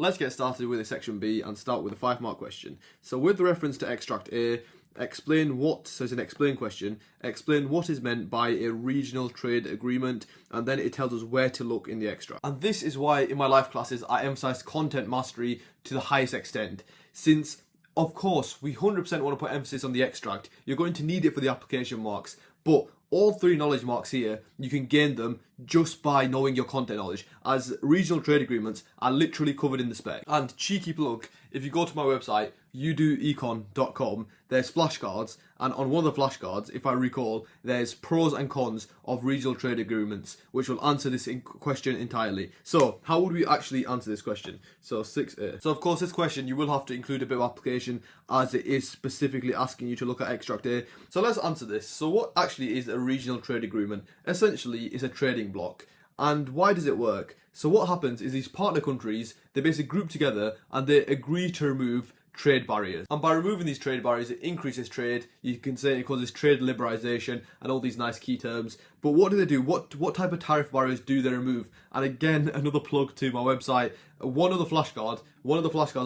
let's get started with a section B and start with a 5-mark question. So with the reference to extract A, explain what, so it's an explain question, explain what is meant by a regional trade agreement, and then it tells us where to look in the extract. And this is why in my life classes I emphasize content mastery to the highest extent, since of course we 100% want to put emphasis on the extract. You're going to need it for the application marks, but all 3 knowledge marks here, you can gain them just by knowing your content knowledge, as regional trade agreements are literally covered in the spec. And cheeky plug, if you go to my website, youdoecon.com, there's flashcards, and on one of the flashcards, if I recall, there's pros and cons of regional trade agreements, which will answer this question entirely. So, how would we actually answer this question? So, 6A. So, of course, this question, you will have to include a bit of application, as it is specifically asking you to look at extract A. So, let's answer this. So, what actually is a regional trade agreement? Essentially, it's a trading block. And why does it work? So, what happens is these partner countries, they basically group together and they agree to remove trade barriers, and by removing these trade barriers it increases trade. You can say it causes trade liberalization and all these nice key terms. But what do they do? What type of tariff barriers do they remove? And again, another plug to my website, one of the flashcards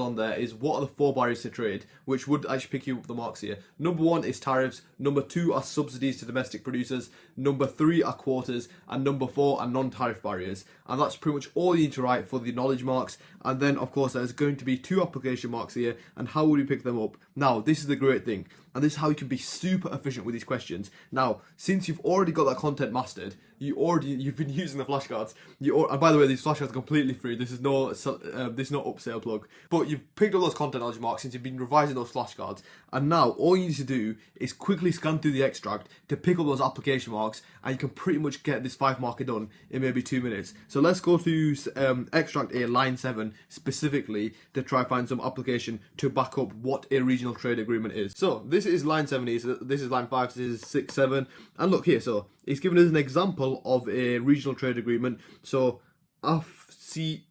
on there is what are the 4 barriers to trade, which would actually pick you up the marks here. Number 1 is tariffs, number 2 are subsidies to domestic producers, number 3 are quotas, and number 4 are non-tariff barriers. And that's pretty much all you need to write for the knowledge marks. And then of course there's going to be 2 application marks here, and how would you pick them up? Now this is the great thing, and this is how you can be super efficient with these questions. Now, since you've already got that content mastered, you've been using the flashcards. And by the way, these flashcards are completely free. This is no upsale plug. But you've picked up those content knowledge marks since you've been revising those flashcards, and now all you need to do is quickly scan through the extract to pick up those application marks, and you can pretty much get this 5-marker done in maybe 2 minutes. So let's go to extract A, line 7 specifically, to try find some application to back up what a regional trade agreement is. So this is line 7 here, so this is line 5, so this is 6, 7, and look here, so it's given us an example of a regional trade agreement. So AFCFTA,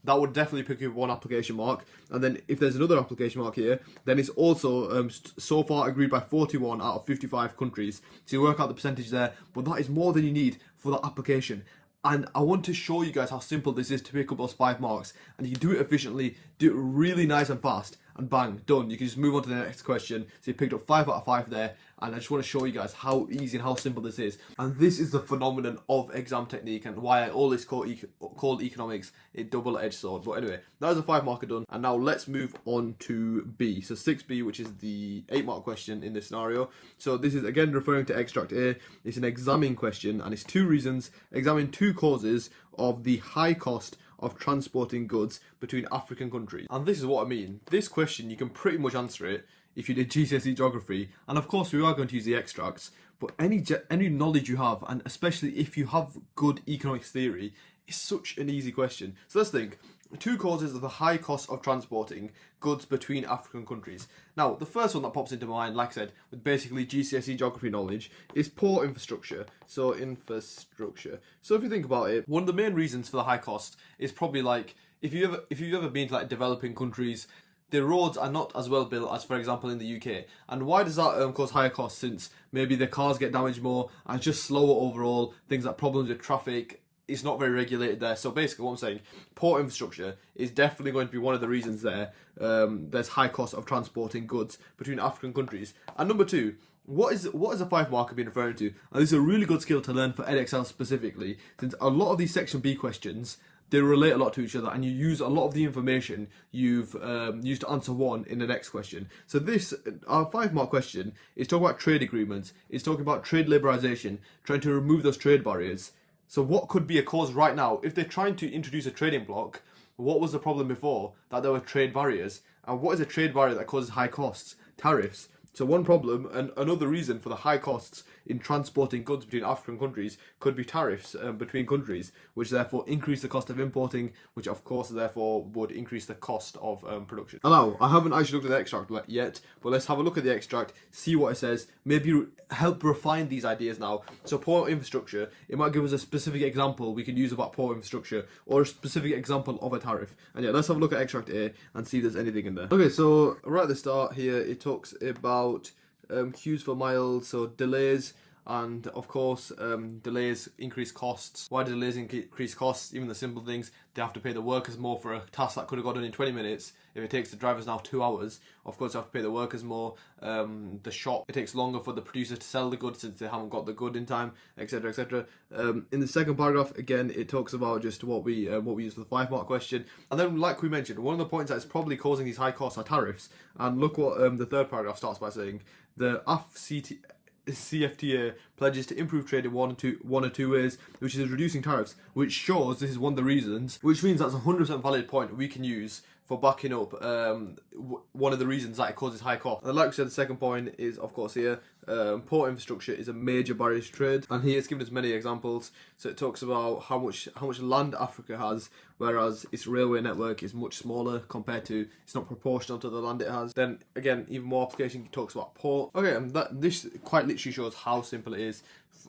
that would definitely pick up 1 application mark. And then if there's another application mark here, then it's also so far agreed by 41 out of 55 countries. So you work out the percentage there, but that is more than you need for that application. And I want to show you guys how simple this is to pick up those 5 marks. And you can do it efficiently, do it really nice and fast, and bang, done. You can just move on to the next question. So you picked up 5 out of 5 there. And I just want to show you guys how easy and how simple this is. And this is the phenomenon of exam technique, and why I always call economics a double-edged sword. But anyway, that is a 5-marker done. And now let's move on to B. So 6B, which is the 8-mark question in this scenario. So this is again referring to extract A. It's an examine question, and it's 2 reasons. Examine 2 causes of the high cost of transporting goods between African countries. And this is what I mean. This question, you can pretty much answer it if you did GCSE geography, and of course we are going to use the extracts, but any knowledge you have, and especially if you have good economics theory, is such an easy question. So let's think. 2 causes of the high cost of transporting goods between African countries. Now, the first one that pops into mind, like I said, with basically GCSE geography knowledge, is poor infrastructure. So infrastructure. So if you think about it, one of the main reasons for the high cost is probably like, if you've ever been to like developing countries, the roads are not as well built as, for example, in the UK. And why does that cause higher costs? Since maybe the cars get damaged more and it's just slower overall, things like problems with traffic, it's not very regulated there. So basically what I'm saying, poor infrastructure is definitely going to be one of the reasons there. There's high cost of transporting goods between African countries. And number 2, what is a 5-marker being referring to? And this is a really good skill to learn for Edexcel specifically, since a lot of these section B questions, they relate a lot to each other, and you use a lot of the information you've used to answer one in the next question. So this, our 5-mark question, is talking about trade agreements. It's talking about trade liberalization, trying to remove those trade barriers. So what could be a cause right now? If they're trying to introduce a trading bloc, what was the problem before? That there were trade barriers. And what is a trade barrier that causes high costs? Tariffs. So one problem, and another reason for the high costs in transporting goods between African countries could be tariffs between countries, which therefore increase the cost of importing, which of course therefore would increase the cost of production. Now, I haven't actually looked at the extract yet, but let's have a look at the extract, see what it says, maybe help refine these ideas now. So poor infrastructure, it might give us a specific example we can use about poor infrastructure, or a specific example of a tariff. And yeah, let's have a look at extract A and see if there's anything in there. Okay, so right at the start here, it talks about queues for miles, so delays, and of course delays increase costs. Why do delays increase costs? Even the simple things, they have to pay the workers more for a task that could have got done in 20 minutes. If it takes the drivers now 2 hours, of course they have to pay the workers more. The shop, it takes longer for the producer to sell the goods since they haven't got the good in time, etc, etc. In the second paragraph, again, it talks about just what we use for the 5-mark question. And then, like we mentioned, one of the points that is probably causing these high costs are tariffs. And look what the third paragraph starts by saying: the CFTA pledges to improve trade in one or two ways, which is reducing tariffs, which shows this is one of the reasons, which means that's a 100% valid point we can use for backing up one of the reasons that it causes high cost. And like we said, the second point is, of course, here, port infrastructure is a major barrier to trade, and here it's given us many examples. So it talks about how much land Africa has, whereas its railway network is much smaller compared to, it's not proportional to the land it has. Then again, even more application talks about port. Okay, and this quite literally shows how simple it is,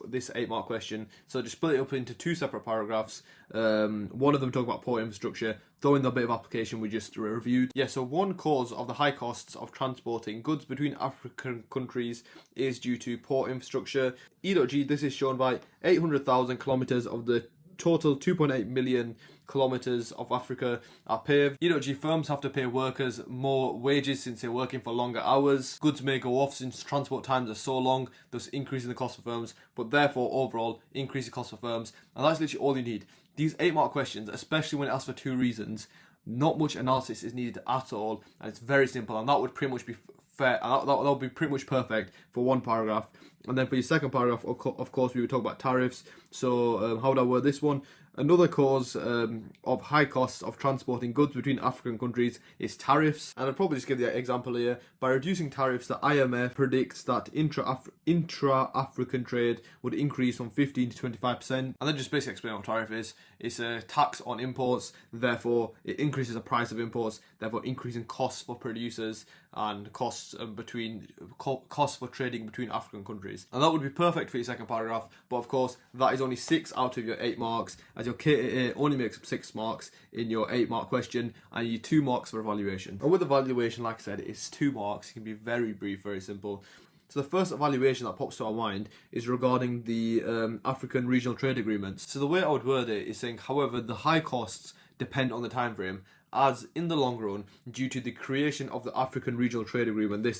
this 8-mark question. So just split it up into 2 separate paragraphs. One of them talk about port infrastructure, throw in the bit of application we just reviewed. Yeah, so one cause of the high costs of transporting goods between African countries is due to port infrastructure. E.G, this is shown by 800,000 kilometers of the total 2.8 million kilometers of Africa are paved. E.G, firms have to pay workers more wages since they're working for longer hours. Goods may go off since transport times are so long, thus increasing the cost for firms, but therefore overall increasing cost for firms. And that's literally all you need. These 8-mark questions, especially when it asks for 2 reasons, not much analysis is needed at all, and it's very simple, and that would pretty much be fair, and that would be pretty much perfect for 1 paragraph. And then for your second paragraph, of course, we would talk about tariffs. So how would I word this one? Another cause of high costs of transporting goods between African countries is tariffs. And I'd probably just give the example here. By reducing tariffs, the IMF predicts that intra-African trade would increase from 15 to 25%. And then just basically explain what tariff is. It's a tax on imports, therefore it increases the price of imports, therefore increasing costs for producers and costs for trading between African countries. And that would be perfect for your second paragraph, but of course that is only 6 out of your 8 marks, as your KAA only makes up 6 marks in your 8-mark question, and you 2 marks for evaluation. And with evaluation, like I said, it's 2 marks. It can be very brief, very simple. So the first evaluation that pops to our mind is regarding the African regional trade agreements. So the way I would word it is saying, however, the high costs depend on the time frame, as in the long run, due to the creation of the African Regional Trade Agreement, the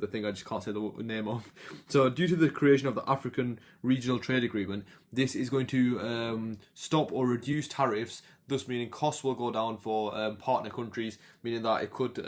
thing I just can't say the name of. So due to the creation of the African Regional Trade Agreement, this is going to stop or reduce tariffs, thus meaning costs will go down for partner countries, meaning that it could,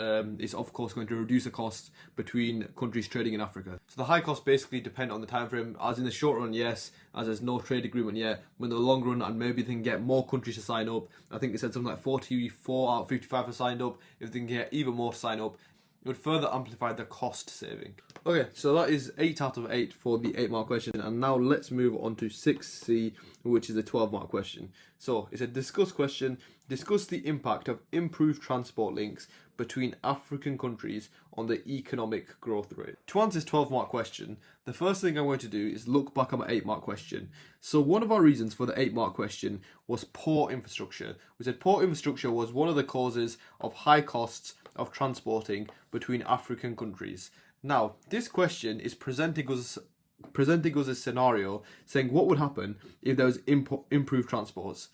it's of course going to reduce the costs between countries trading in Africa. So the high costs basically depend on the time frame, as in the short run, yes, as there's no trade agreement yet. When the long run, and maybe they can get more countries to sign up, I think they said something like 44 out of 55 are signed up. If they can get even more to sign up, it would further amplify the cost saving. Okay, so that is 8 out of 8 for the 8-mark question, and now let's move on to 6C, which is a 12-mark question. So it's a discuss question. Discuss the impact of improved transport links between African countries on the economic growth rate. To answer this 12-mark question, the first thing I'm going to do is look back at my 8-mark question. So one of our reasons for the 8-mark question was port infrastructure. We said port infrastructure was one of the causes of high costs of transporting between African countries. Now, this question is presenting us a scenario saying what would happen if there was improved transport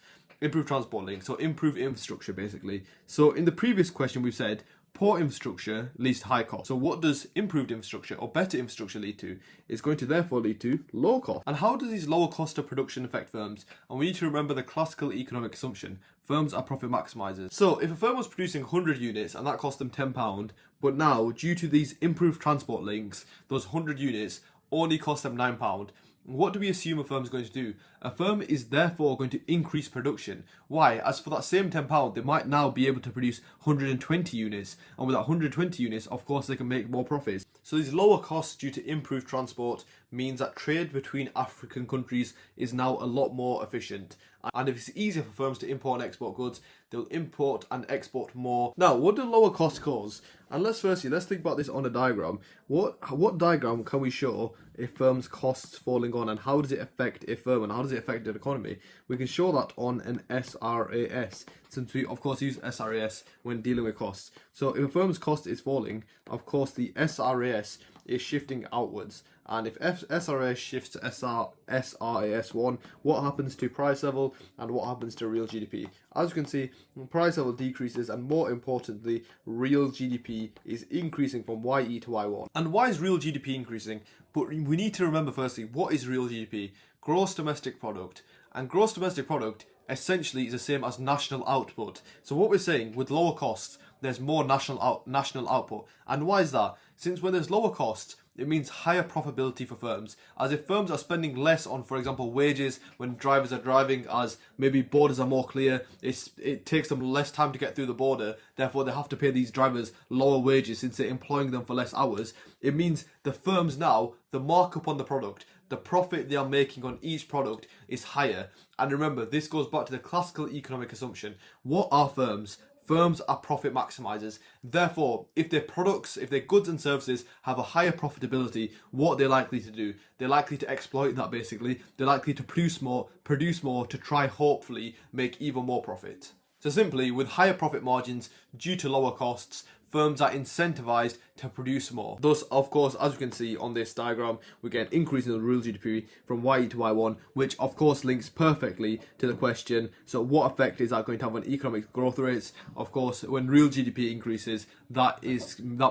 links, so improved infrastructure basically. So in the previous question we've said poor infrastructure leads to high cost. So what does improved infrastructure or better infrastructure lead to? It's going to therefore lead to low cost. And how does these lower cost of production affect firms? And we need to remember the classical economic assumption. Firms are profit maximizers. So if a firm was producing 100 units and that cost them £10, but now due to these improved transport links, those 100 units only cost them £9, what do we assume a firm is going to do? A firm is therefore going to increase production. Why? As for that same £10, they might now be able to produce 120 units. And with that 120 units, of course, they can make more profits. So these lower costs due to improved transport means that trade between African countries is now a lot more efficient. And if it's easier for firms to import and export goods, they'll import and export more. Now, what do lower costs cause? And let's think about this on a diagram. What diagram can we show a firm's costs falling on, and how does it affect a firm, and how does it affect the economy? We can show that on an SRAS, since we of course use SRAS when dealing with costs. So if a firm's cost is falling, of course the SRAS is shifting outwards, And if SRAS shifts to SRAS1, what happens to price level and what happens to real GDP? As you can see, price level decreases, and more importantly, real GDP is increasing from YE to Y1. And why is real GDP increasing? But we need to remember firstly, what is real GDP? Gross domestic product. And gross domestic product essentially is the same as national output. So what we're saying, with lower costs, there's more national output. And why is that? Since when there's lower costs, it means higher profitability for firms. As if firms are spending less on, for example, wages when drivers are driving, as maybe borders are more clear, it takes them less time to get through the border, therefore they have to pay these drivers lower wages since they're employing them for less hours. It means the firms now, the markup on the product, the profit they are making on each product is higher. And remember, this goes back to the classical economic assumption. What are firms? Firms are profit maximizers. Therefore, if their products, if their goods and services have a higher profitability, what they're likely to do? They're likely to exploit that basically. They're likely to produce more to try hopefully make even more profit. So simply, with higher profit margins due to lower costs, firms are incentivized to produce more. Thus, of course, as you can see on this diagram, we get an increase in the real GDP from YE to Y1, which of course links perfectly to the question, so what effect is that going to have on economic growth rates? Of course, when real GDP increases, that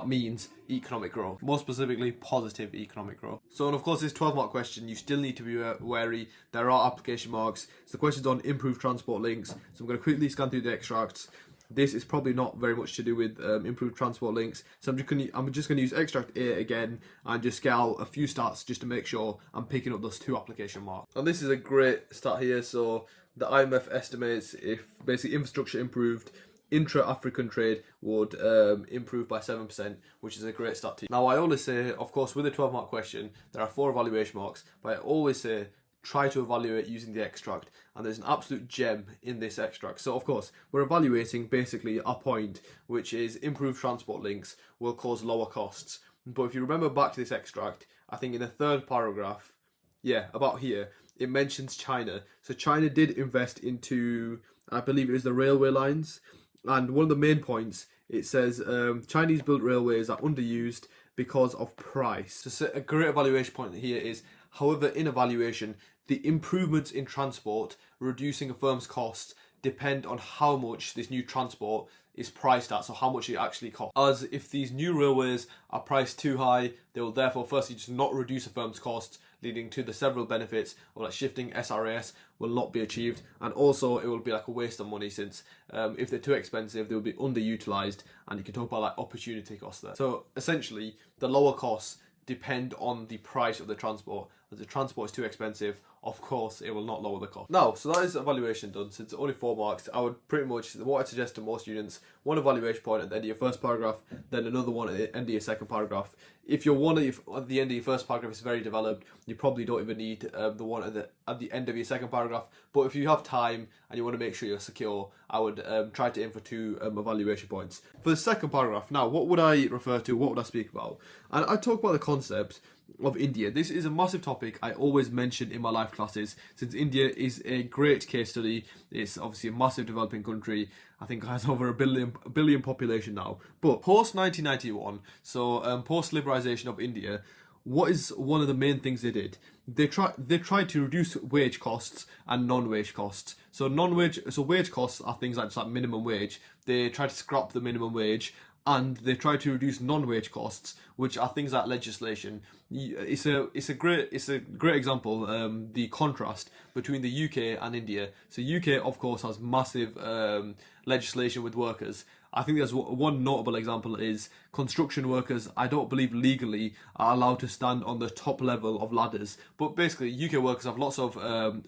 means economic growth, more specifically positive economic growth. So, and of course, this 12-mark question, you still need to be wary. There are application marks. So the question's on improved transport links. So I'm going to quickly scan through the extracts. This is probably not very much to do with improved transport links, so I'm just going to use extract A again and just get out a few stats just to make sure I'm picking up those 2 application marks. And this is a great stat here. So the IMF estimates if basically infrastructure improved, intra-African trade would improve by 7%, which is a great stat. Now I always say, of course, with a 12-mark question, there are 4 evaluation marks, but I always say try to evaluate using the extract, and there's an absolute gem in this extract. So of course, we're evaluating basically a point, which is improved transport links will cause lower costs. But if you remember back to this extract, I think in the 3rd paragraph, yeah, about here, it mentions China. So China did invest into, I believe it was the railway lines, and one of the main points, it says Chinese built railways are underused because of price. So a great evaluation point here is, however, in evaluation, the improvements in transport, reducing a firm's costs, depend on how much this new transport is priced at, so how much it actually costs. As if these new railways are priced too high, they will therefore firstly just not reduce a firm's costs, leading to the several benefits of like shifting SRAS will not be achieved, and also it will be like a waste of money, since if they're too expensive, they will be underutilized, and you can talk about like opportunity costs there. So essentially, the lower costs depend on the price of the transport. As the transport is too expensive, of course it will not lower the cost. Now, so that is evaluation done. Since it's only 4 marks, I would pretty much, what I suggest to most students, one evaluation point at the end of your first paragraph, then another one at the end of your second paragraph. If your one at the end of your first paragraph is very developed, you probably don't even need the one at the end of your second paragraph. But if you have time and you want to make sure you're secure, I would try to aim for 2 evaluation points. For the second paragraph, now what would I refer to? What would I speak about? And I talk about the concept of India. This is a massive topic I always mention in my life classes, since India is a great case study. It's obviously a massive developing country. I think it has over a billion population now. But post 1991, so post liberalization of India, what is one of the main things they did? They tried to reduce wage costs and non-wage costs. So wage costs are things like just like minimum wage. They tried to scrap the minimum wage, and they try to reduce non-wage costs, which are things like legislation. It's a great example, the contrast between the UK and India. So UK, of course, has massive legislation with workers. I think there's one notable example is construction workers, I don't believe legally are allowed to stand on the top level of ladders. But basically, UK workers have lots of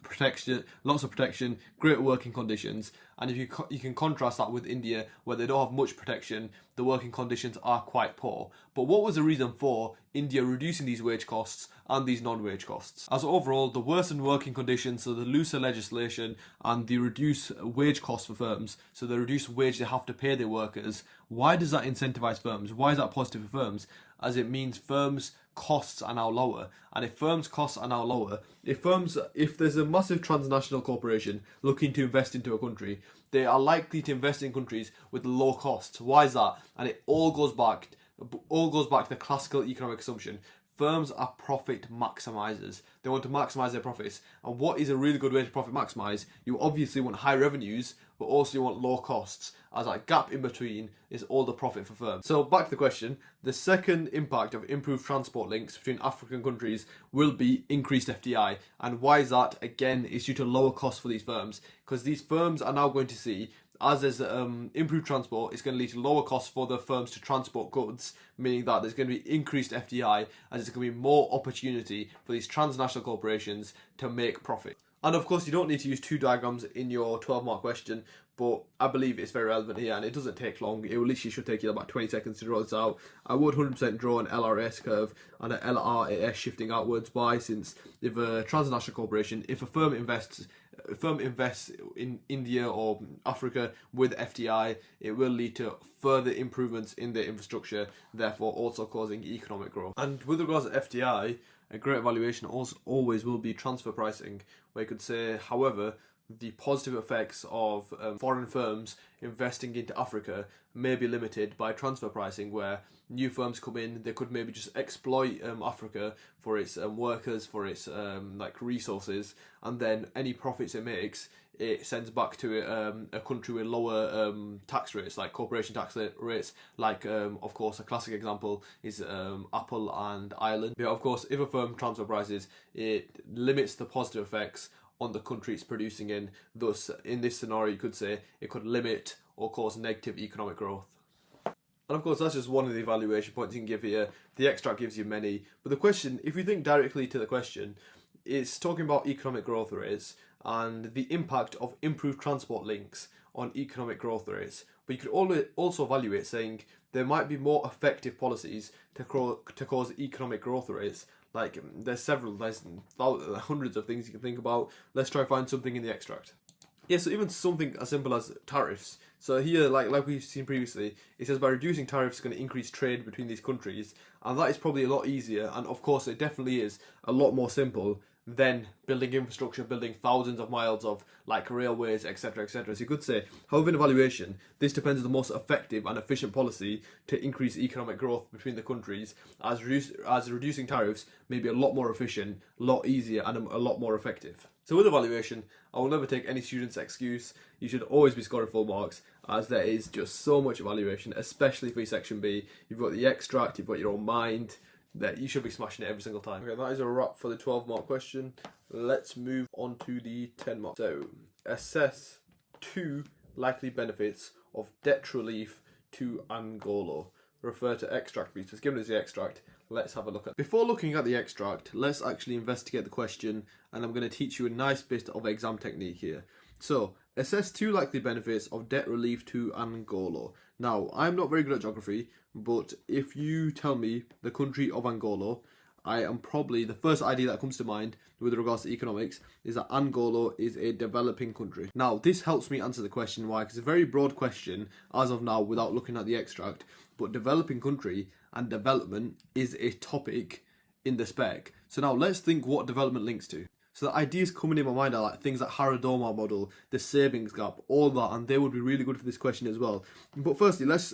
protection, great working conditions. And if you can contrast that with India, where they don't have much protection, the working conditions are quite poor. But what was the reason for India reducing these wage costs and these non-wage costs? As overall, the worsened working conditions, so the looser legislation and the reduced wage costs for firms, so the reduced wage they have to pay their workers, why does that incentivize firms? Why is that positive for firms? As it means firms' costs are now lower. And if firms' costs are now lower, if there's a massive transnational corporation looking to invest into a country, they are likely to invest in countries with low costs. Why is that? And it all goes back to the classical economic assumption. firms are profit maximizers. They want to maximize their profits. And what is a really good way to profit maximize? You obviously want high revenues, but also you want low costs, as that gap in between is all the profit for firms. So back to the question, the second impact of improved transport links between African countries will be increased FDI. And why is that? Again, it's due to lower costs for these firms, because these firms are now going to see, as there's improved transport, it's going to lead to lower costs for the firms to transport goods, meaning that there's going to be increased FDI, and there's going to be more opportunity for these transnational corporations to make profit. And of course, you don't need to use two diagrams in your 12-mark question, but I believe it's very relevant here, and it doesn't take long. It literally should take you about 20 seconds to draw this out. I would 100% draw an LRS curve and an LRAS shifting outwards. Why? Since if a transnational corporation, if a firm invests in India or Africa with FDI, it will lead to further improvements in their infrastructure, therefore also causing economic growth. And with regards to FDI, a great evaluation also always will be transfer pricing, where you could say, however, the positive effects of foreign firms investing into Africa may be limited by transfer pricing, where new firms come in, they could maybe just exploit Africa for its workers, for its resources, and then any profits it makes, it sends back to a country with lower tax rates, like corporation tax rates, like of course a classic example is Apple and Ireland. But of course, if a firm transfer prices, it limits the positive effects on the country it's producing in. Thus, in this scenario, you could say it could limit or cause negative economic growth. And of course, that's just one of the evaluation points you can give here. The extract gives you many. But the question, if you think directly to the question, it's talking about economic growth rates and the impact of improved transport links on economic growth rates. But you could also evaluate saying there might be more effective policies to cause economic growth rates. Like, there's hundreds of things you can think about. Let's try to find something in the extract. Yeah, so even something as simple as tariffs. So here, like we've seen previously, it says by reducing tariffs it's going to increase trade between these countries. And that is probably a lot easier, and of course it definitely is a lot more simple than building infrastructure, building thousands of miles of like railways, etc., etc. So you could say, however, in evaluation, this depends on the most effective and efficient policy to increase economic growth between the countries, as reducing tariffs may be a lot more efficient, a lot easier, and a lot more effective. So with evaluation, I will never take any student's excuse. You should always be scoring full marks, as there is just so much evaluation, especially for your section B. You've got the extract, you've got your own mind, that you should be smashing it every single time. Okay, that is a wrap for the 12-mark question. Let's move on to the 10-mark. So, assess 2 likely benefits of debt relief to Angola. Refer to extract please. Just given us the extract, let's have a look at it. Before looking at the extract, let's actually investigate the question, and I'm going to teach you a nice bit of exam technique here. So, assess 2 likely benefits of debt relief to Angola. Now, I'm not very good at geography, but if you tell me the country of Angola, I am probably, the first idea that comes to mind with regards to economics is that Angola is a developing country. Now, this helps me answer the question why, because it's a very broad question as of now without looking at the extract, but developing country and development is a topic in the spec. So now let's think what development links to. So the ideas coming in my mind are like things like Haradoma model, the savings gap, all that, and they would be really good for this question as well. But firstly, let's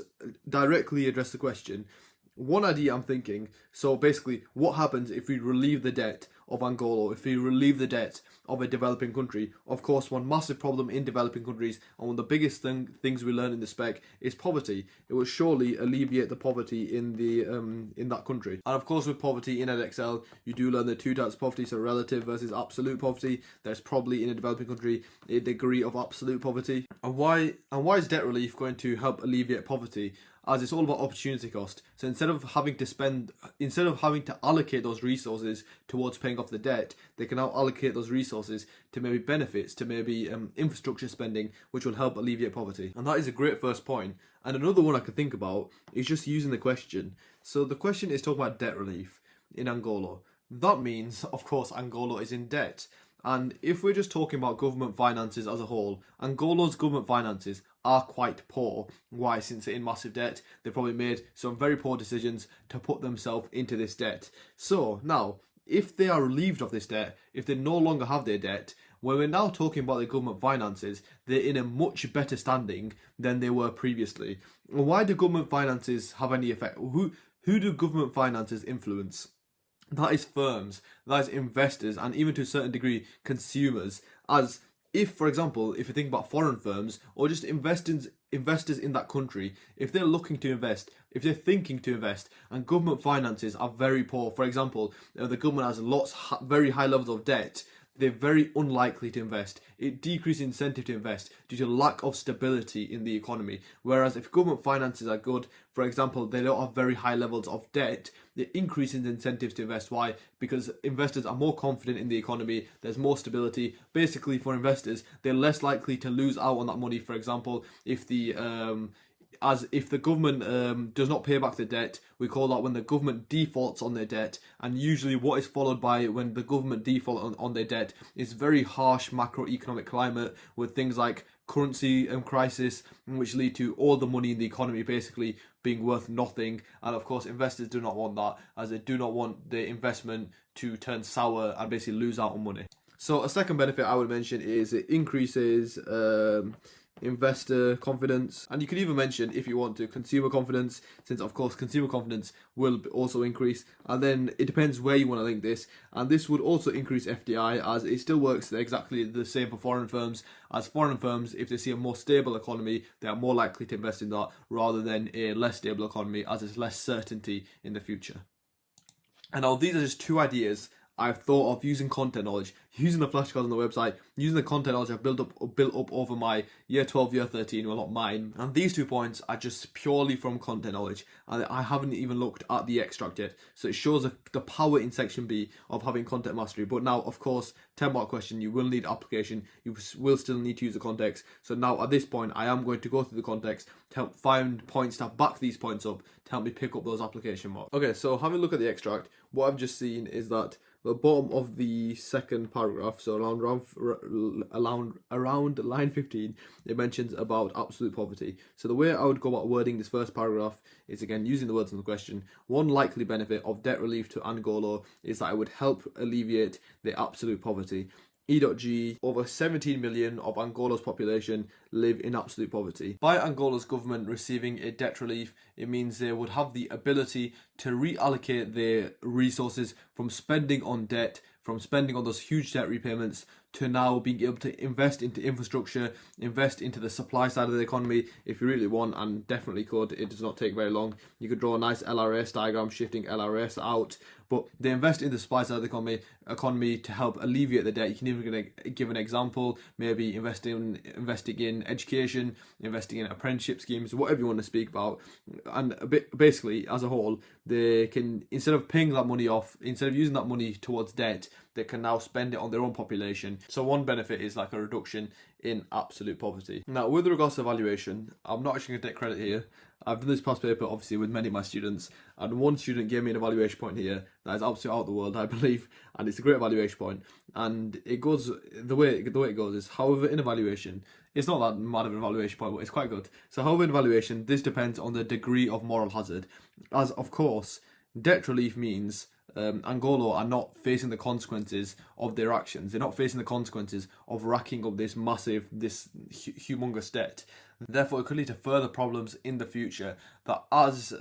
directly address the question. One idea I'm thinking, so basically, what happens if we relieve the debt of Angola, if we relieve the debt of a developing country? Of course, one massive problem in developing countries, and one of the biggest things we learn in the spec is poverty. It will surely alleviate the poverty in that country. And of course, with poverty in Edexcel, you do learn the 2 types of poverty, so relative versus absolute poverty. There's probably in a developing country a degree of absolute poverty. And why is debt relief going to help alleviate poverty? As it's all about opportunity cost. So instead of having to allocate those resources towards paying off the debt, they can now allocate those resources to maybe benefits, to maybe infrastructure spending, which will help alleviate poverty. And that is a great first point. And another one I could think about is just using the question. So the question is talking about debt relief in Angola. That means, of course, Angola is in debt. And if we're just talking about government finances as a whole, Angola's government finances are quite poor. Why? Since they're in massive debt, they've probably made some very poor decisions to put themselves into this debt. So now, if they are relieved of this debt, if they no longer have their debt, when we're now talking about their government finances, they're in a much better standing than they were previously. Why do government finances have any effect? Who do government finances influence? that is firms, that is investors, and even to a certain degree consumers. As if, for example, if you think about foreign firms or just investors in that country, if they're looking to invest, if they're thinking to invest, and government finances are very poor, for example, the government has very high levels of debt, they're very unlikely to invest. It decreases incentive to invest due to lack of stability in the economy. Whereas if government finances are good, for example, they don't have very high levels of debt, it increases incentives to invest. Why? Because investors are more confident in the economy, there's more stability. Basically, for investors, they're less likely to lose out on that money. For example, if the government does not pay back the debt, we call that when the government defaults on their debt. And usually what is followed by when the government default on their debt is very harsh macroeconomic climate with things like currency crisis, which lead to all the money in the economy basically being worth nothing. And of course, investors do not want that, as they do not want the investment to turn sour and basically lose out on money. So a second benefit I would mention is it increases investor confidence, and you could even mention, if you want to, consumer confidence, since of course consumer confidence will also increase. And then it depends where you want to link this, and this would also increase FDI, as it still works exactly the same for foreign firms. As foreign firms, if they see a more stable economy, they are more likely to invest in that rather than a less stable economy, as there's less certainty in the future. And now these are just two ideas I've thought of using content knowledge, using the flashcards on the website, using the content knowledge I've built up over my year 12, year 13, well not mine. And these 2 points are just purely from content knowledge, and I haven't even looked at the extract yet. So it shows the power in section B of having content mastery. But now, of course, 10-mark question, you will need application, you will still need to use the context. So now at this point, I am going to go through the context to help find points to back these points up, to help me pick up those application marks. Okay, so having a look at the extract, what I've just seen is that the bottom of the second paragraph, so around line 15, it mentions about absolute poverty. So the way I would go about wording this first paragraph is, again, using the words in the question. One likely benefit of debt relief to Angola is that it would help alleviate the absolute poverty. E.G. Over 17 million of Angola's population live in absolute poverty. By Angola's government receiving a debt relief, it means they would have the ability to reallocate their resources from spending on debt, from spending on those huge debt repayments, to now being able to invest into infrastructure, invest into the supply side of the economy if you really want, and definitely could. It does not take very long. You could draw a nice LRS diagram shifting LRS out, but they invest in the supply side of the economy to help alleviate the debt. You can even give an example, maybe investing in education, investing in apprenticeship schemes, whatever you want to speak about. And basically, as a whole, they can, instead of paying that money off, instead of using that money towards debt, they can now spend it on their own population. So one benefit is like a reduction in absolute poverty. Now, with regards to evaluation, I'm not actually going to take credit here. I've done this past paper, obviously, with many of my students, and one student gave me an evaluation point here that is absolutely out of the world, I believe, and it's a great evaluation point. And it goes, the way it goes is, however, in evaluation, it's not that mad of an evaluation point, but it's quite good. So however, in evaluation, this depends on the degree of moral hazard. As, of course, debt relief means Angola are not facing the consequences of their actions. They're not facing the consequences of racking up this humongous debt. Therefore, it could lead to further problems in the future, that as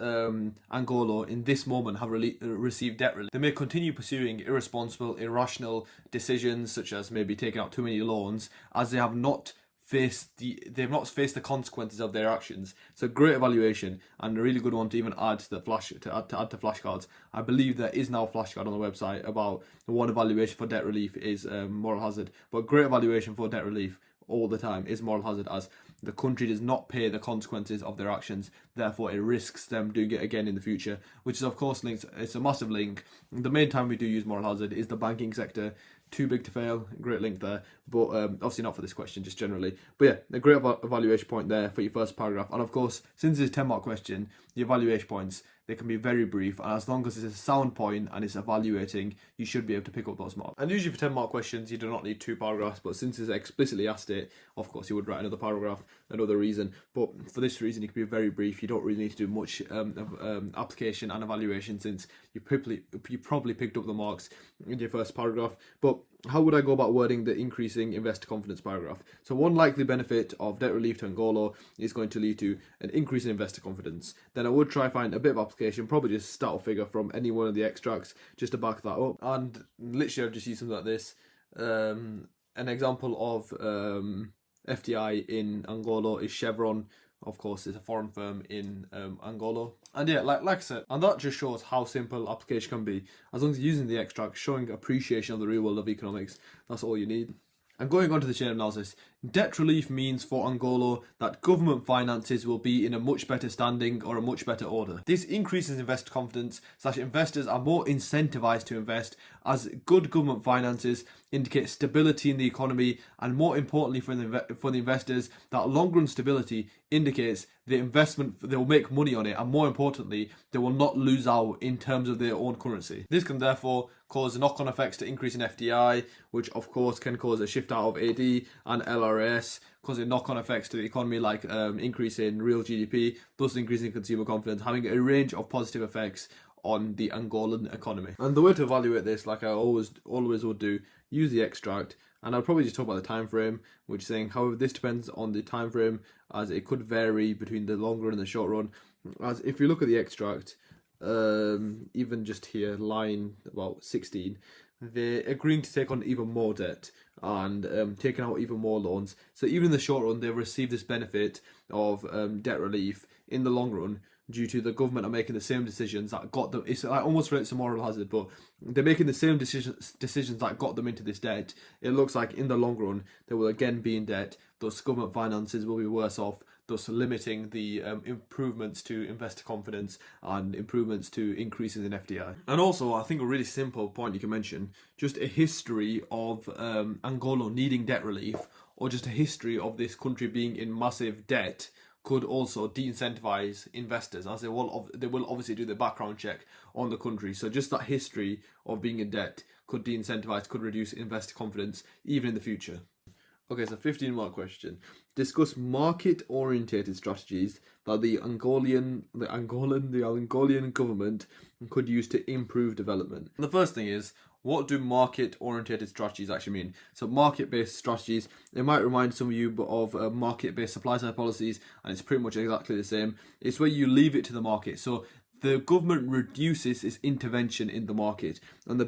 Angola in this moment have received debt relief, they may continue pursuing irresponsible, irrational decisions, such as maybe taking out too many loans, as they have not faced the consequences of their actions. So great evaluation, and a really good one to even add to flashcards. I believe there is now a flashcard on the website about the one evaluation for debt relief is moral hazard, but great evaluation for debt relief all the time is moral hazard, as the country does not pay the consequences of their actions, therefore it risks them doing it again in the future, which is of course linked. It's a massive link. The main time we do use moral hazard is the banking sector. Too big to fail, great link there, but obviously not for this question, just generally. But yeah, a great evaluation point there for your first paragraph. And of course, since it's a 10-mark question, the evaluation points, they can be very brief, and as long as it's a sound point and it's evaluating, you should be able to pick up those marks. And usually for 10-mark questions, you do not need 2 paragraphs, but since it's explicitly asked it, of course you would write another paragraph, another reason. But for this reason, it can be very brief. You don't really need to do much application and evaluation, since you probably picked up the marks in your first paragraph. But how would I go about wording the increasing investor confidence paragraph? So one likely benefit of debt relief to Angola is going to lead to an increase in investor confidence. Then I would try find a bit of application, probably just start a figure from any one of the extracts just to back that up. And literally I've just used something like this. An example of FDI in Angola is Chevron. Of course, it's a foreign firm in Angola. And yeah, like I said, and that just shows how simple application can be. As long as you're using the extract, showing appreciation of the real world of economics, that's all you need. And going on to the chain analysis, debt relief means for Angola that government finances will be in a much better standing or a much better order. This increases investor confidence, / investors are more incentivized to invest, as good government finances indicate stability in the economy, and more importantly for the investors, that long-run stability indicates the investment, they will make money on it, and more importantly, they will not lose out in terms of their own currency. This can therefore cause knock-on effects to increase in FDI, which of course can cause a shift out of AD and LRS, causing knock-on effects to the economy like increase in real GDP, thus increasing consumer confidence, having a range of positive effects on the Angolan economy. And the way to evaluate this, like I always would do, use the extract, and I'll probably just talk about the time frame, which is saying, however, this depends on the time frame, as it could vary between the long run and the short run. As if you look at the extract, even just here, line about 16, they're agreeing to take on even more debt and taking out even more loans. So even in the short run, they've received this benefit of debt relief. In the long run, due to the government are making the same decisions that got them, it's like almost relates to moral hazard, but they're making the same decisions that got them into this debt. It looks like in the long run, they will again be in debt, thus government finances will be worse off, thus limiting the improvements to investor confidence and improvements to increases in FDI. And also, I think a really simple point you can mention, just a history of Angola needing debt relief, or just a history of this country being in massive debt, could also de-incentivize investors, as they will obviously do the background check on the country. So just that history of being in debt could de-incentivize, could reduce investor confidence even in the future. Okay, so 15-mark question. Discuss market-orientated strategies that the Angolan government could use to improve development. And the first thing is, what do market-orientated strategies actually mean? So market-based strategies, it might remind some of you of market-based supply-side policies, and it's pretty much exactly the same. It's where you leave it to the market. So the government reduces its intervention in the market. And the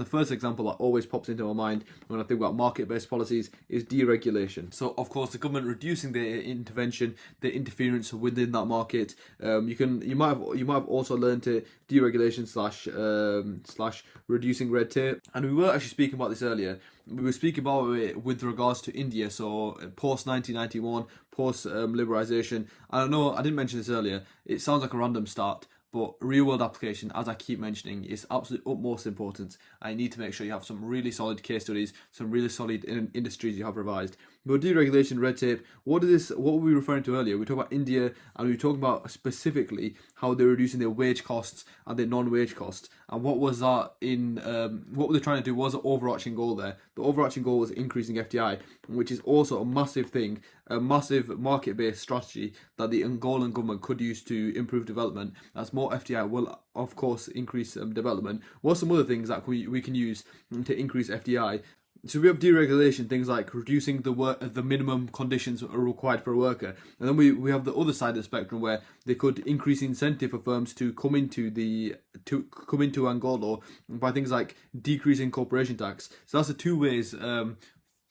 first example that always pops into my mind when I think about market-based policies is deregulation. So of course, the government reducing their intervention, their interference within that market. You might have also learned to deregulation slash reducing red tape. And we were actually speaking about this earlier. We were speaking about it with regards to India, so post 1991, post liberalization. I know I didn't mention this earlier. It sounds like a random start, but real world application, as I keep mentioning, is absolutely utmost importance. I need to make sure you have some really solid case studies, some really solid industries you have revised. But deregulation, red tape, what were we referring to earlier? We talked about India, and we talked about specifically how they're reducing their wage costs and their non-wage costs. And what was that what they're trying to do was an overarching goal there. The overarching goal was increasing FDI, which is also a massive thing, a massive market-based strategy that the Angolan government could use to improve development, as more FDI will, of course, increase development. What are some other things that we can use to increase FDI? So we have deregulation, things like reducing the minimum conditions are required for a worker, and then we have the other side of the spectrum where they could increase incentive for firms to come into Angola by things like decreasing corporation tax. So that's the two ways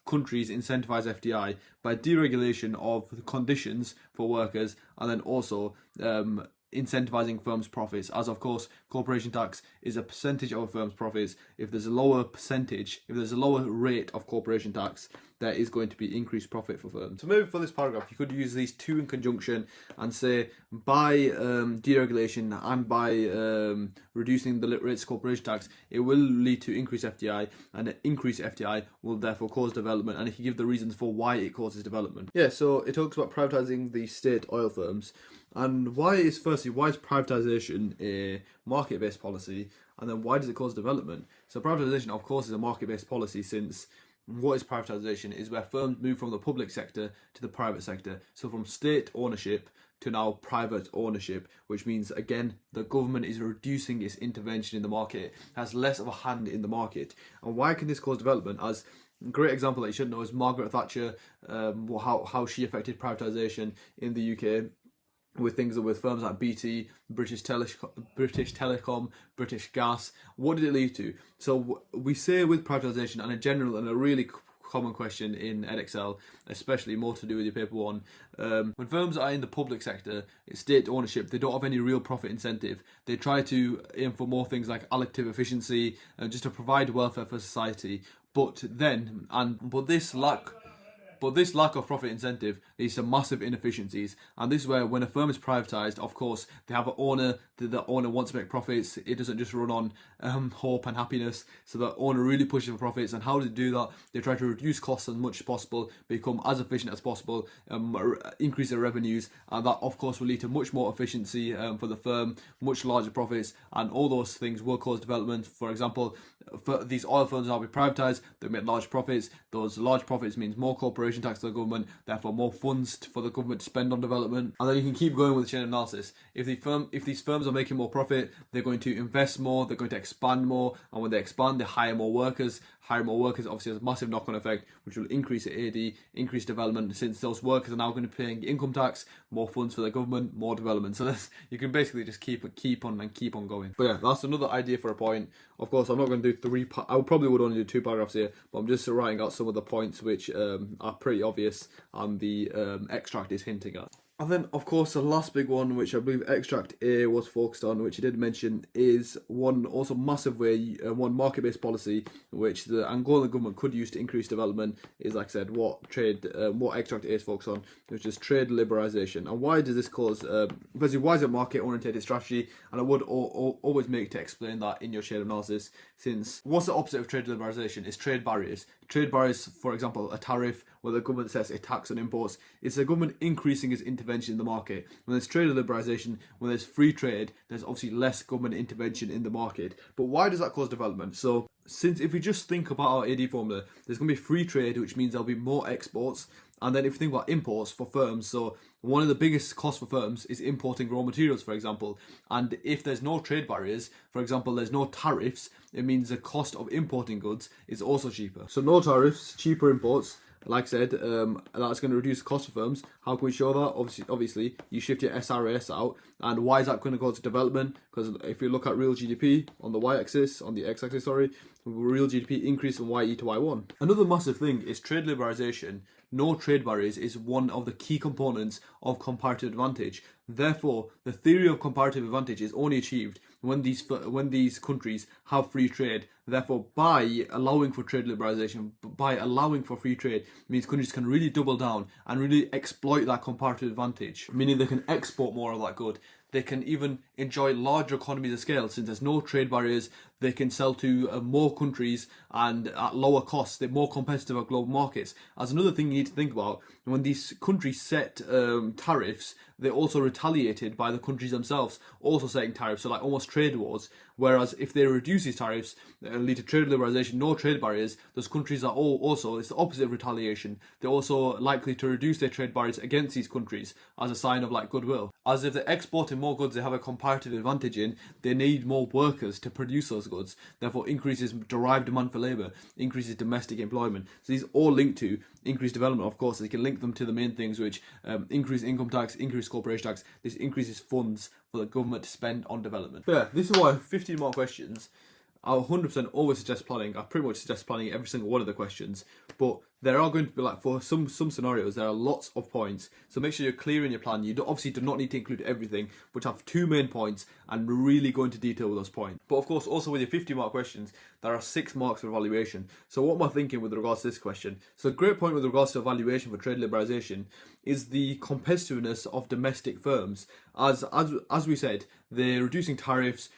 countries incentivize FDI, by deregulation of the conditions for workers, and then also incentivizing firms' profits, as of course corporation tax is a percentage of a firm's profits. If there's a lower rate of corporation tax, there is going to be increased profit for firms. So maybe for this paragraph, you could use these two in conjunction and say, by deregulation and by reducing the rates of corporation tax, it will lead to increased FDI, and increased FDI will therefore cause development. And if you give the reasons for why it causes development. Yeah, so it talks about privatizing the state oil firms. And why is privatization a market-based policy, and then why does it cause development? So privatization, of course, is a market-based policy, since what is privatization is where firms move from the public sector to the private sector. So from state ownership to now private ownership, which means, again, the government is reducing its intervention in the market, has less of a hand in the market. And why can this cause development? As a great example that you should know is Margaret Thatcher, how she affected privatisation in the UK with firms like BT, British Telecom, British Gas. What did it lead to? So we say with privatisation, and a general and a really common question in Edexcel, especially more to do with your paper one, when firms are in the public sector, it's state ownership, they don't have any real profit incentive. They try to aim for more things like elective efficiency, just to provide welfare for society. But this lack of profit incentive leads to massive inefficiencies, and this is where, when a firm is privatised, of course, they have an owner. The owner wants to make profits. It doesn't just run on hope and happiness. So the owner really pushes for profits, and how do they do that? They try to reduce costs as much as possible, become as efficient as possible, increase their revenues, and that, of course, will lead to much more efficiency for the firm, much larger profits, and all those things will cause development. For example, for these oil firms will be privatised, they make large profits. Those large profits means more corporation tax to the government, therefore more funds for the government to spend on development. And then you can keep going with the chain of analysis. If these firms are making more profit, they're going to invest more, they're going to expand more, and when they expand, they hire more workers. Hire more workers obviously has a massive knock-on effect, which will increase the AD, increase development, since those workers are now going to be paying income tax, more funds for the government, more development. So you can basically just keep on going. But yeah, that's another idea for a point. Of course, I'm not going to do I probably would only do 2 paragraphs here, but I'm just writing out some of the points which are pretty obvious and the extract is hinting at. And then, of course, the last big one, which I believe Extract A was focused on, which he did mention, is one also massive way, one market-based policy, which the Angolan government could use to increase development, is, like I said, what Extract A is focused on, which is trade liberalisation. And why does this cause, basically, why is it market-orientated strategy? And I would always make to explain that in your shade analysis, since what's the opposite of trade liberalisation? Is trade barriers. Trade barriers, for example, a tariff, where the government sets a tax on imports. It's the government increasing its intervention in the market. When there's trade liberalisation, when there's free trade, there's obviously less government intervention in the market. But why does that cause development? So, since if we just think about our AD formula, there's going to be free trade, which means there'll be more exports. And then if you think about imports for firms, so one of the biggest costs for firms is importing raw materials, for example. And if there's no trade barriers, for example, there's no tariffs, it means the cost of importing goods is also cheaper. So no tariffs, cheaper imports. Like I said, that's going to reduce the cost for firms. How can we show that? Obviously, you shift your SRAS out. And why is that going to cause development? Because if you look at real GDP on the y-axis, on the x-axis, real GDP increase from YE to Y1. Another massive thing is trade liberalisation. No trade barriers is one of the key components of comparative advantage. Therefore, the theory of comparative advantage is only achieved when these countries have free trade. Therefore, by allowing for trade liberalisation, by allowing for free trade, means countries can really double down and really exploit that comparative advantage, meaning they can export more of that good. They can even enjoy larger economies of scale. Since there's no trade barriers, they can sell to more countries and at lower costs. They're more competitive at global markets. As another thing you need to think about, when these countries set tariffs, they're also retaliated by the countries themselves also setting tariffs, so like almost trade wars. Whereas if they reduce these tariffs, lead to trade liberalisation, no trade barriers, those countries are also, it's the opposite of retaliation. They're also likely to reduce their trade barriers against these countries as a sign of like goodwill. As if they're exporting more goods they have a comparative advantage in, they need more workers to produce those goods. Therefore increases derived demand for labour, increases domestic employment. So these all linked to increased development, of course. They can link them to the main things, which increase income tax, increase corporation tax. This increases funds for the government to spend on development. But yeah, this is why 15 more questions. I'll 100% always suggest planning. I pretty much suggest planning every single one of the questions. But there are going to be, like, for some scenarios, there are lots of points. So make sure you're clear in your plan. You obviously do not need to include everything, but have 2 main points and really go into detail with those points. But of course, also with your 50-mark questions, there are 6 marks for evaluation. So what am I thinking with regards to this question? So a great point with regards to evaluation for trade liberalisation is the competitiveness of domestic firms. As we said, they're reducing tariffs,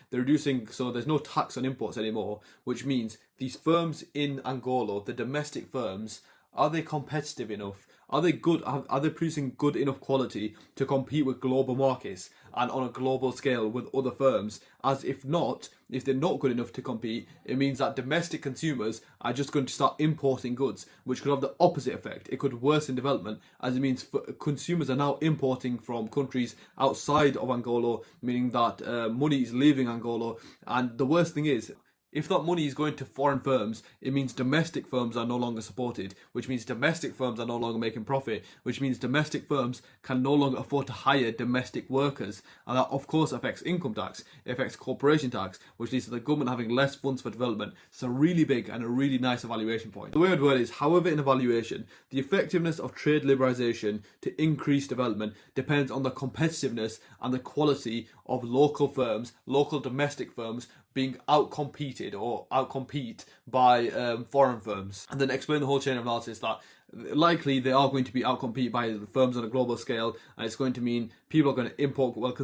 so there's no tax on imports anymore, which means these firms in Angola, the domestic firms, are they competitive enough? Are they good? Are they producing good enough quality to compete with global markets and on a global scale with other firms? As if not, if they're not good enough to compete, it means that domestic consumers are just going to start importing goods, which could have the opposite effect. It could worsen development, as it means consumers are now importing from countries outside of Angola, meaning that money is leaving Angola. And the worst thing is, if that money is going to foreign firms, it means domestic firms are no longer supported, which means domestic firms are no longer making profit, which means domestic firms can no longer afford to hire domestic workers. And that, of course, affects income tax, it affects corporation tax, which leads to the government having less funds for development. It's a really big and a really nice evaluation point. The way I'd word it is, however, in evaluation, the effectiveness of trade liberalisation to increase development depends on the competitiveness and the quality of local firms, local domestic firms, being outcompeted or outcompete by foreign firms. And then explain the whole chain of analysis that likely they are going to be outcompeted by the firms on a global scale, and it's going to mean people are going to import, well,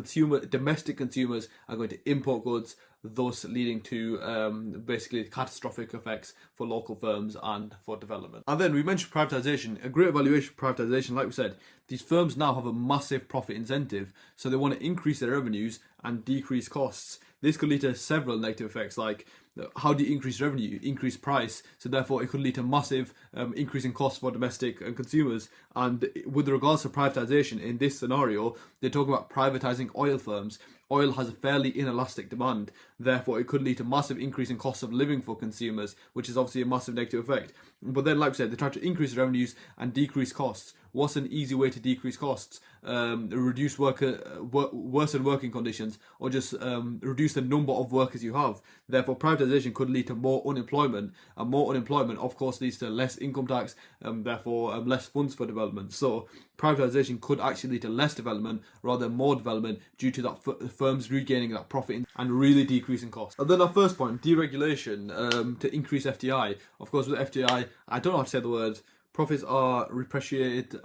domestic consumers are going to import goods, thus leading to basically catastrophic effects for local firms and for development. And then we mentioned privatisation. A great evaluation of privatisation, like we said, these firms now have a massive profit incentive, so they want to increase their revenues and decrease costs. This could lead to several negative effects, like how do you increase revenue? Increase price. So therefore, it could lead to massive increase in costs for domestic consumers. And with regards to privatisation, in this scenario, they're talking about privatising oil firms. Oil has a fairly inelastic demand. Therefore, it could lead to massive increase in cost of living for consumers, which is obviously a massive negative effect. But then, like I said, they try to increase revenues and decrease costs. What's an easy way to decrease costs? Reduce worsen working conditions, or just reduce the number of workers you have. Therefore, privatisation could lead to more unemployment, and more unemployment, of course, leads to less income tax, therefore less funds for development. So privatisation could actually lead to less development rather than more development, due to that firms regaining that profit and really decreasing costs. And then our first point, deregulation to increase FDI. Of course, with FDI, I don't know how to say the word. Profits are repatriated,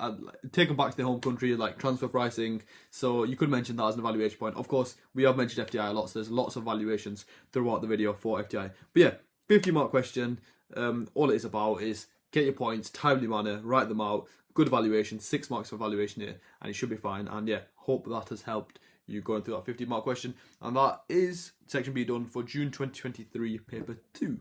taken back to their home country, like transfer pricing. So you could mention that as an evaluation point. Of course, we have mentioned FDI a lot, so there's lots of valuations throughout the video for FDI. But yeah, 50-mark question. All it is about is get your points, timely manner, write them out, good evaluation, 6 marks for evaluation here, and it should be fine. And yeah, hope that has helped you going through that 50-mark question. And that is section B done for June 2023, paper 2.